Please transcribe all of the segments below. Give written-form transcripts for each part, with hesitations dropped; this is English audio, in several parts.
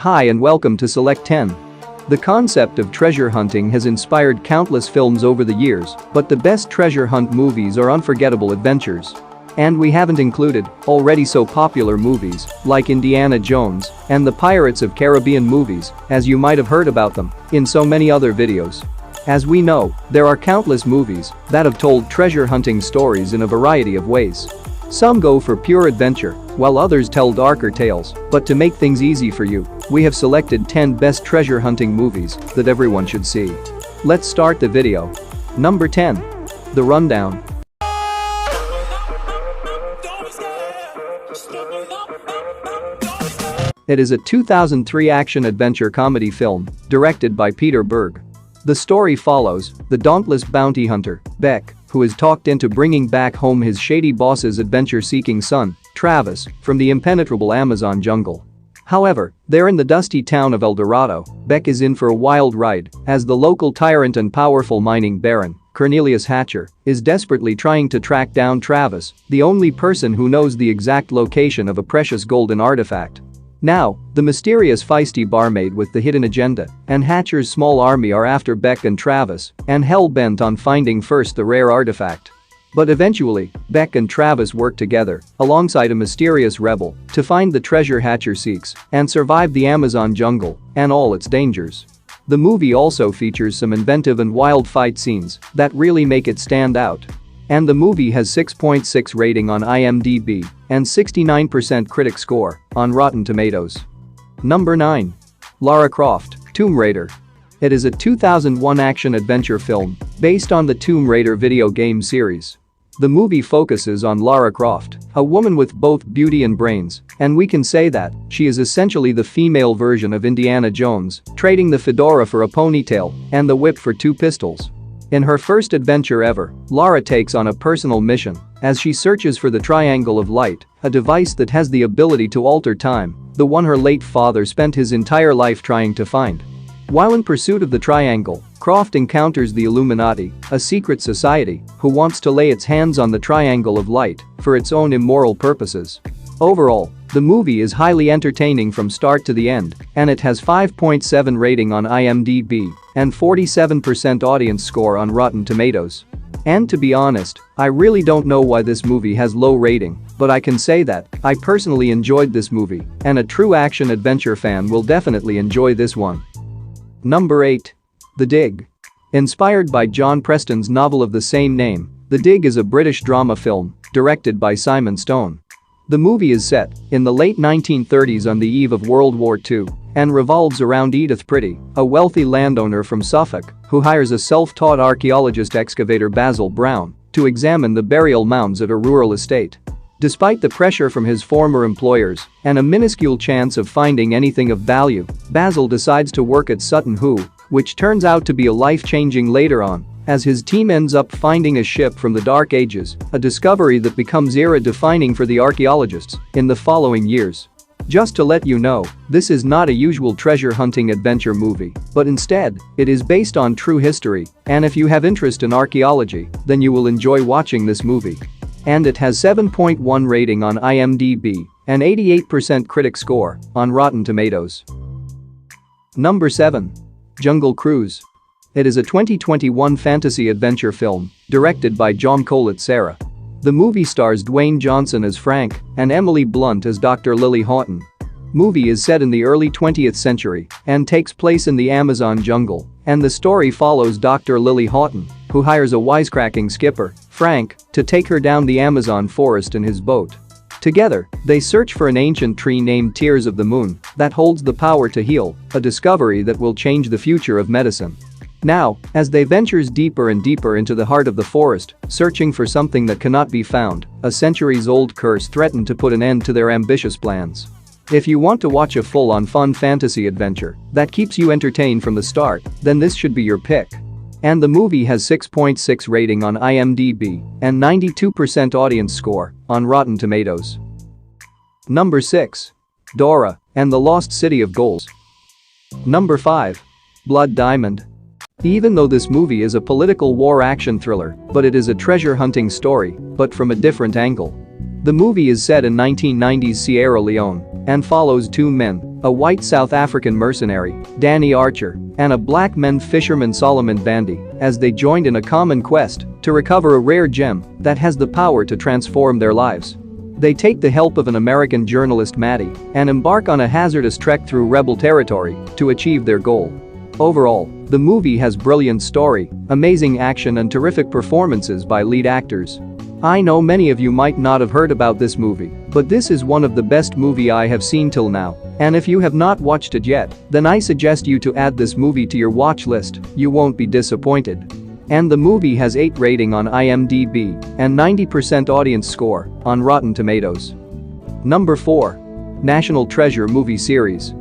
Hi and welcome to Select 10. The concept of treasure hunting has inspired countless films over the years, but the best treasure hunt movies are unforgettable adventures. And we haven't included already so popular movies like Indiana Jones and the Pirates of Caribbean movies, as you might have heard about them in so many other videos. As we know, there are countless movies that have told treasure hunting stories in a variety of ways. Some go for pure adventure, while others tell darker tales, but to make things easy for you, we have selected 10 best treasure hunting movies that everyone should see. Let's start the video. Number 10. The Rundown. It is a 2003 action-adventure comedy film, directed by Peter Berg. The story follows the dauntless bounty hunter, Beck, who is talked into bringing back home his shady boss's adventure-seeking son, Travis, from the impenetrable Amazon jungle. However, there in the dusty town of El Dorado, Beck is in for a wild ride as the local tyrant and powerful mining baron, Cornelius Hatcher, is desperately trying to track down Travis, the only person who knows the exact location of a precious golden artifact. Now, the mysterious feisty barmaid with the hidden agenda and Hatcher's small army are after Beck and Travis and hell-bent on finding first the rare artifact. But eventually, Beck and Travis work together alongside a mysterious rebel to find the treasure Hatcher seeks and survive the Amazon jungle and all its dangers. The movie also features some inventive and wild fight scenes that really make it stand out. And the movie has 6.6 rating on IMDb and 69% critic score on Rotten Tomatoes. Number 9. Lara Croft, Tomb Raider. It is a 2001 action-adventure film based on the Tomb Raider video game series. The movie focuses on Lara Croft, a woman with both beauty and brains, and we can say that she is essentially the female version of Indiana Jones, trading the fedora for a ponytail and the whip for 2 pistols. In her first adventure ever, Lara takes on a personal mission as she searches for the Triangle of Light, a device that has the ability to alter time, the one her late father spent his entire life trying to find. While in pursuit of the Triangle, Croft encounters the Illuminati, a secret society who wants to lay its hands on the Triangle of Light for its own immoral purposes. Overall, the movie is highly entertaining from start to the end, and it has 5.7 rating on IMDb and 47% audience score on Rotten Tomatoes. And to be honest, I really don't know why this movie has low rating, but I can say that I personally enjoyed this movie, and a true action-adventure fan will definitely enjoy this one. Number 8. The Dig. Inspired by John Preston's novel of the same name, The Dig is a British drama film directed by Simon Stone. The movie is set in the late 1930s on the eve of World War II and revolves around Edith Pretty, a wealthy landowner from Suffolk who hires a self-taught archaeologist excavator Basil Brown to examine the burial mounds at her rural estate. Despite the pressure from his former employers and a minuscule chance of finding anything of value, Basil decides to work at Sutton Hoo, which turns out to be a life-changing later on, as his team ends up finding a ship from the Dark Ages, a discovery that becomes era-defining for the archaeologists in the following years. Just to let you know, this is not a usual treasure hunting adventure movie, but instead, it is based on true history, and if you have interest in archaeology, then you will enjoy watching this movie. And it has 7.1 rating on IMDb and 88% critic score on Rotten Tomatoes. Number 7. Jungle Cruise. It is a 2021 fantasy adventure film directed by John Collet-Serra. The movie stars Dwayne Johnson as Frank and Emily Blunt as Dr. Lily Houghton. Movie is set in the early 20th century and takes place in the Amazon jungle, and the story follows Dr. Lily Houghton, who hires a wisecracking skipper, Frank, to take her down the Amazon forest in his boat. Together, they search for an ancient tree named Tears of the Moon that holds the power to heal, a discovery that will change the future of medicine. Now, as they ventures deeper and deeper into the heart of the forest, searching for something that cannot be found, a centuries-old curse threatened to put an end to their ambitious plans. If you want to watch a full-on fun fantasy adventure that keeps you entertained from the start, then this should be your pick. And the movie has 6.6 rating on IMDb and 92% audience score on Rotten Tomatoes. Number 6. Dora and the Lost City of Gold. Number 5. Blood Diamond. Even though this movie is a political war action thriller, but it is a treasure hunting story, but from a different angle. The movie is set in 1990s Sierra Leone and follows two men a white South African mercenary, Danny Archer, and a black men fisherman Solomon Bandy, as they joined in a common quest to recover a rare gem that has the power to transform their lives. They take the help of an American journalist Maddie and embark on a hazardous trek through rebel territory to achieve their goal. Overall, the movie has brilliant story, amazing action and terrific performances by lead actors. I know many of you might not have heard about this movie, but this is one of the best movie I have seen till now, and if you have not watched it yet, then I suggest you to add this movie to your watch list, you won't be disappointed. And the movie has 8 rating on IMDb and 90% audience score on Rotten Tomatoes. Number 4. National Treasure movie series.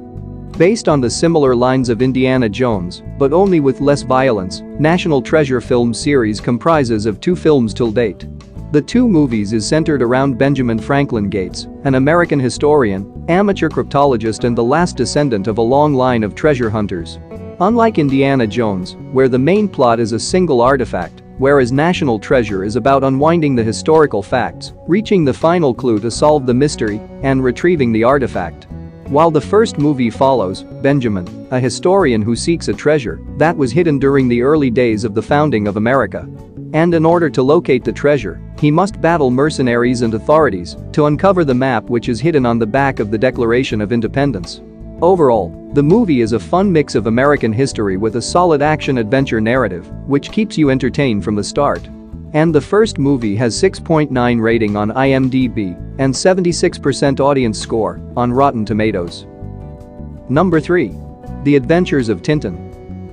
Based on the similar lines of Indiana Jones, but only with less violence, National Treasure film series comprises of 2 films till date. The 2 movies is centered around Benjamin Franklin Gates, an American historian, amateur cryptologist and the last descendant of a long line of treasure hunters. Unlike Indiana Jones, where the main plot is a single artifact, whereas National Treasure is about unwinding the historical facts, reaching the final clue to solve the mystery, and retrieving the artifact. While the first movie follows Benjamin, a historian who seeks a treasure that was hidden during the early days of the founding of America. And in order to locate the treasure, he must battle mercenaries and authorities to uncover the map which is hidden on the back of the Declaration of Independence. Overall, the movie is a fun mix of American history with a solid action-adventure narrative, which keeps you entertained from the start. And the first movie has 6.9 rating on IMDb and 76% audience score on Rotten Tomatoes. Number 3. The Adventures of Tintin.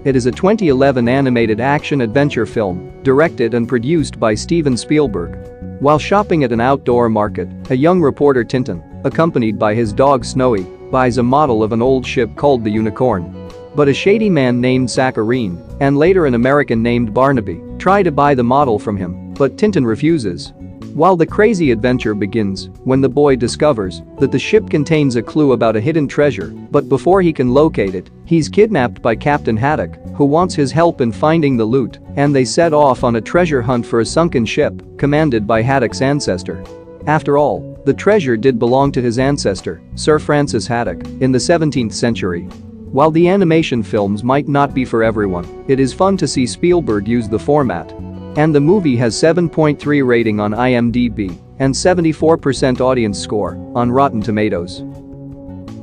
It is a 2011 animated action-adventure film, directed and produced by Steven Spielberg. While shopping at an outdoor market, a young reporter Tintin, accompanied by his dog Snowy, buys a model of an old ship called the Unicorn. But a shady man named Saccharine, and later an American named Barnaby, try to buy the model from him, but Tintin refuses. While the crazy adventure begins when the boy discovers that the ship contains a clue about a hidden treasure, but before he can locate it, he's kidnapped by Captain Haddock, who wants his help in finding the loot, and they set off on a treasure hunt for a sunken ship commanded by Haddock's ancestor. After all, the treasure did belong to his ancestor, Sir Francis Haddock, in the 17th century. While the animation films might not be for everyone, it is fun to see Spielberg use the format. And the movie has 7.3 rating on IMDb and 74% audience score on Rotten Tomatoes.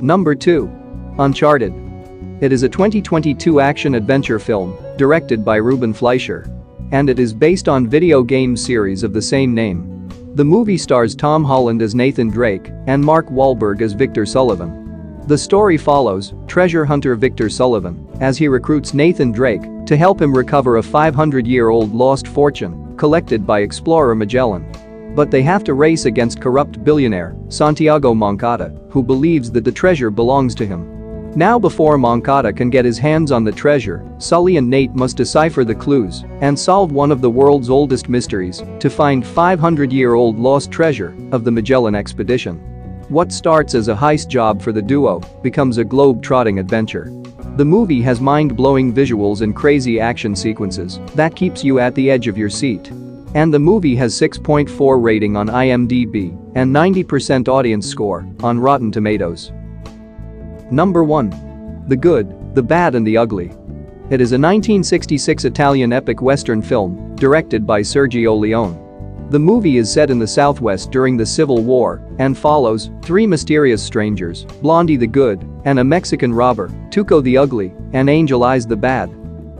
Number 2. Uncharted. It is a 2022 action-adventure film directed by Ruben Fleischer. And it is based on video game series of the same name. The movie stars Tom Holland as Nathan Drake and Mark Wahlberg as Victor Sullivan. The story follows treasure hunter Victor Sullivan as he recruits Nathan Drake to help him recover a 500-year-old lost fortune collected by explorer Magellan. But they have to race against corrupt billionaire Santiago Moncada, who believes that the treasure belongs to him. Now before Moncada can get his hands on the treasure, Sully and Nate must decipher the clues and solve one of the world's oldest mysteries to find 500-year-old lost treasure of the Magellan expedition. What starts as a heist job for the duo becomes a globe-trotting adventure. The movie has mind-blowing visuals and crazy action sequences that keeps you at the edge of your seat. And the movie has 6.4 rating on IMDb and 90% audience score on Rotten Tomatoes. Number 1. The Good, the Bad and the Ugly. It is a 1966 Italian epic western film directed by Sergio Leone. The movie is set in the Southwest during the Civil War and follows 3 mysterious strangers, Blondie the Good, and a Mexican robber, Tuco the Ugly, and Angel Eyes the Bad.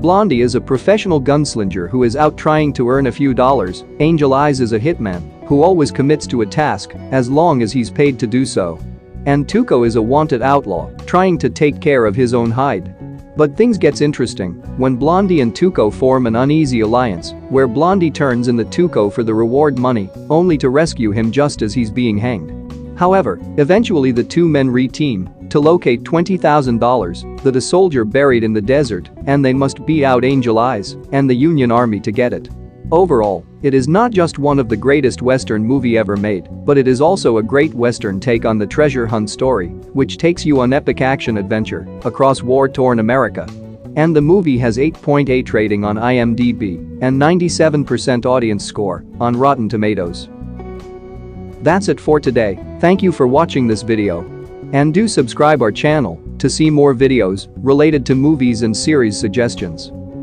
Blondie is a professional gunslinger who is out trying to earn a few dollars. Angel Eyes is a hitman who always commits to a task as long as he's paid to do so. And Tuco is a wanted outlaw trying to take care of his own hide. But things gets interesting when Blondie and Tuco form an uneasy alliance where Blondie turns in the Tuco for the reward money only to rescue him just as he's being hanged. However, eventually the 2 men re-team to locate $20,000 that a soldier buried in the desert, and they must beat out Angel Eyes and the Union Army to get it. Overall, it is not just one of the greatest Western movie ever made, but it is also a great Western take on the treasure hunt story, which takes you on epic action adventure across war-torn America. And the movie has 8.8 rating on IMDb and 97% audience score on Rotten Tomatoes. That's it for today. Thank you for watching this video. And do subscribe our channel to see more videos related to movies and series suggestions.